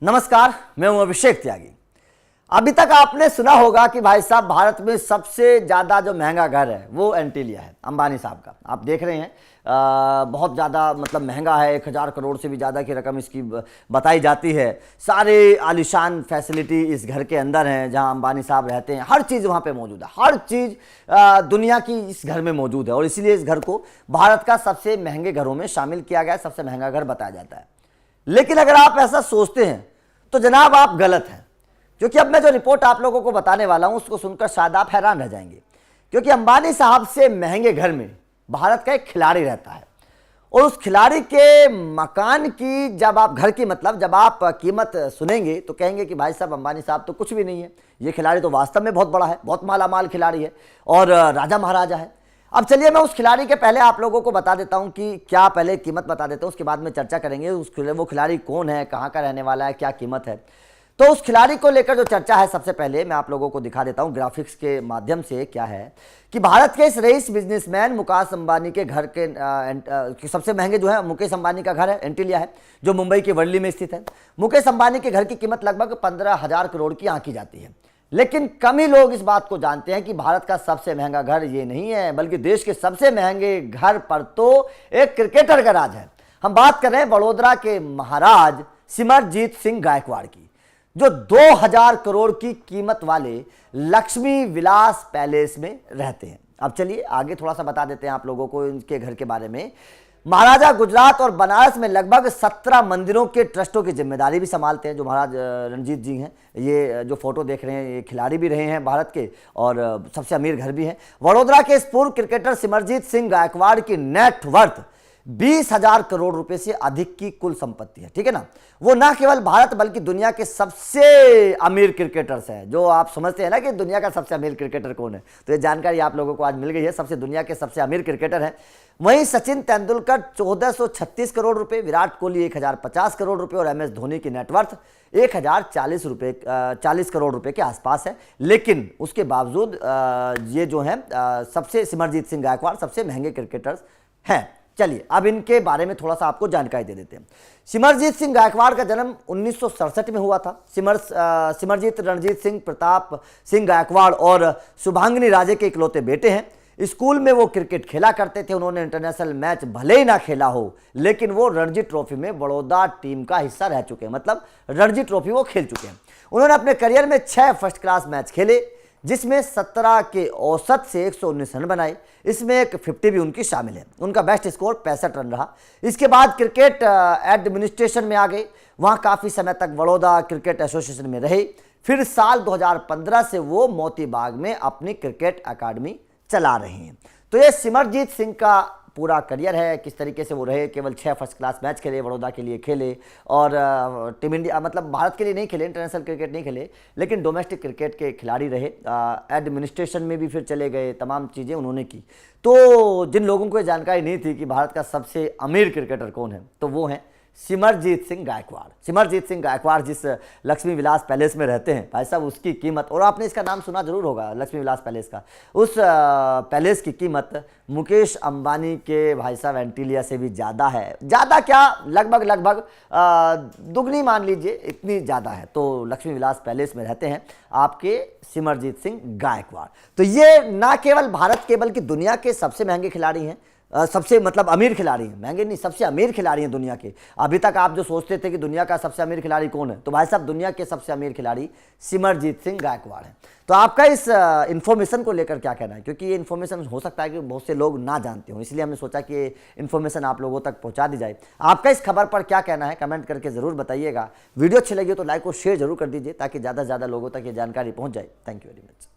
नमस्कार, मैं हूं अभिषेक त्यागी। अभी तक आपने सुना होगा कि भाई साहब भारत में सबसे ज़्यादा जो महंगा घर है वो एंटीलिया है, अंबानी साहब का। आप देख रहे हैं बहुत ज़्यादा मतलब महंगा है, 1000 करोड़ से भी ज़्यादा की रकम इसकी बताई जाती है। सारे आलीशान फैसिलिटी इस घर के अंदर हैं जहां अंबानी साहब रहते हैं। हर चीज़ वहां पे मौजूद है, हर चीज़ दुनिया की इस घर में मौजूद है और इसीलिए इस घर को भारत का सबसे महंगे घरों में शामिल किया गया है, सबसे महंगा घर बताया जाता है। लेकिन अगर आप ऐसा सोचते हैं तो जनाब आप गलत हैं, क्योंकि अब मैं जो रिपोर्ट आप लोगों को बताने वाला हूं उसको सुनकर शायद आप हैरान रह जाएंगे। क्योंकि अंबानी साहब से महंगे घर में भारत का एक खिलाड़ी रहता है और उस खिलाड़ी के मकान की जब आप घर की मतलब जब आप कीमत सुनेंगे तो कहेंगे कि भाई साहब अंबानी साहब तो कुछ भी नहीं है, ये खिलाड़ी तो वास्तव में बहुत बड़ा है, बहुत मालामाल खिलाड़ी है और राजा महाराजा है। अब चलिए मैं उस खिलाड़ी के पहले आप लोगों को बता देता हूं कि क्या, पहले कीमत बता देता हूं, उसके बाद में चर्चा करेंगे वो खिलाड़ी कौन है, कहां का रहने वाला है, क्या कीमत है। तो उस खिलाड़ी को लेकर जो चर्चा है, सबसे पहले मैं आप लोगों को दिखा देता हूं ग्राफिक्स के माध्यम से क्या है कि भारत के इस रईस बिजनेसमैन मुकेश अंबानी के घर के सबसे महंगे जो है मुकेश अंबानी का घर है, एंटीलिया है, जो मुंबई के वर्ली में स्थित है। मुकेश अंबानी के घर की कीमत लगभग 15,000 करोड़ की आंकी जाती है। लेकिन कम ही लोग इस बात को जानते हैं कि भारत का सबसे महंगा घर ये नहीं है, बल्कि देश के सबसे महंगे घर पर तो एक क्रिकेटर का राज है। हम बात कर रहे हैं बड़ौदा के महाराज सिमरजीत सिंह गायकवाड़ की, जो 2000 करोड़ की कीमत वाले लक्ष्मी विलास पैलेस में रहते हैं। अब चलिए आगे थोड़ा सा बता देते हैं आप लोगों को इनके घर के बारे में। महाराजा गुजरात और बनारस में लगभग 17 मंदिरों के ट्रस्टों की जिम्मेदारी भी संभालते हैं जो महाराज रणजीत जी हैं। ये जो फोटो देख रहे हैं ये खिलाड़ी भी रहे हैं भारत के और सबसे अमीर घर भी हैं। वडोदरा के इस पूर्व क्रिकेटर सिमरजीत सिंह गायकवाड़ की नेट वर्थ 20,000 करोड़ रुपए से अधिक की कुल संपत्ति है, ठीक है ना। वो ना केवल भारत बल्कि दुनिया के सबसे अमीर क्रिकेटर्स हैं। जो आप समझते हैं ना कि दुनिया का सबसे अमीर क्रिकेटर कौन है, तो ये जानकारी आप लोगों को आज मिल गई है। दुनिया के सबसे अमीर क्रिकेटर हैं। वहीं सचिन तेंदुलकर 1436 करोड़ रुपए, विराट कोहली 1050 करोड़ रुपए और MS धोनी की नेटवर्थ 1040 करोड़ रुपए के आसपास है। लेकिन उसके बावजूद ये जो है सबसे सिमरजीत सिंह गायकवाड़ सबसे महंगे क्रिकेटर्स हैं। चलिए अब इनके बारे में थोड़ा सा आपको जानकारी दे देते हैं। सिमरजीत सिंह गायकवाड़ का जन्म 1967 में हुआ था। सिमरजीत रणजीत सिंह प्रताप सिंह गायकवाड़ और शुभांगिनी राजे के इकलौते बेटे हैं। स्कूल में वो क्रिकेट खेला करते थे। उन्होंने इंटरनेशनल मैच भले ही ना खेला हो, लेकिन वो रणजी ट्रॉफी में बड़ौदा टीम का हिस्सा रह चुके हैं, मतलब रणजी ट्रॉफी वो खेल चुके हैं। उन्होंने अपने करियर में 6 फर्स्ट क्लास मैच खेले, जिसमें 17 के औसत से 119 रन बनाए। इसमें एक 50 भी उनकी शामिल है। उनका बेस्ट स्कोर 65 रन रहा। इसके बाद क्रिकेट एडमिनिस्ट्रेशन में आ गए। वहाँ काफ़ी समय तक बड़ौदा क्रिकेट एसोसिएशन में रहे। फिर साल 2015 से वो मोती बाग में अपनी क्रिकेट अकादमी चला रहे हैं। तो ये सिमरजीत सिंह का पूरा करियर है, किस तरीके से वो रहे। केवल 6 फर्स्ट क्लास मैच खेले, बड़ौदा के लिए खेले और टीम इंडिया मतलब भारत के लिए नहीं खेले, इंटरनेशनल क्रिकेट नहीं खेले, लेकिन डोमेस्टिक क्रिकेट के खिलाड़ी रहे। एडमिनिस्ट्रेशन में भी फिर चले गए, तमाम चीज़ें उन्होंने की। तो जिन लोगों को ये जानकारी नहीं थी कि भारत का सबसे अमीर क्रिकेटर कौन है, तो वो हैं सिमरजीत सिंह गायकवाड़। सिमरजीत सिंह गायकवाड़ जिस लक्ष्मी विलास पैलेस में रहते हैं भाई साहब, उसकी कीमत, और आपने इसका नाम सुना जरूर होगा लक्ष्मी विलास पैलेस का, उस पैलेस की कीमत मुकेश अंबानी के भाई साहब एंटीलिया से भी ज़्यादा है। ज़्यादा क्या, लगभग दुगनी मान लीजिए, इतनी ज़्यादा है। तो लक्ष्मी विलास पैलेस में रहते हैं आपके सिमरजीत सिंह गायकवाड़। तो ये ना केवल भारत के बल्कि दुनिया के सबसे महंगे खिलाड़ी हैं, सबसे मतलब अमीर खिलाड़ी हैं, महंगे नहीं, सबसे अमीर खिलाड़ी हैं दुनिया के। अभी तक आप जो सोचते थे कि दुनिया का सबसे अमीर खिलाड़ी कौन है, तो भाई साहब दुनिया के सबसे अमीर खिलाड़ी सिमरजीत सिंह गायकवाड़ हैं। तो आपका इस इन्फॉर्मेशन को लेकर क्या कहना है, क्योंकि ये इन्फॉर्मेशन हो सकता है कि बहुत से लोग ना जानते हो, इसलिए हमने सोचा कि ये इन्फॉर्मेशन आप लोगों तक पहुंचा दी जाए। आपका इस खबर पर क्या कहना है कमेंट करके ज़रूर बताइएगा। वीडियो अच्छी लगी तो लाइक और शेयर जरूर कर दीजिए ताकि ज़्यादा से ज़्यादा लोगों तक ये जानकारी पहुँच जाए। Thank you very much.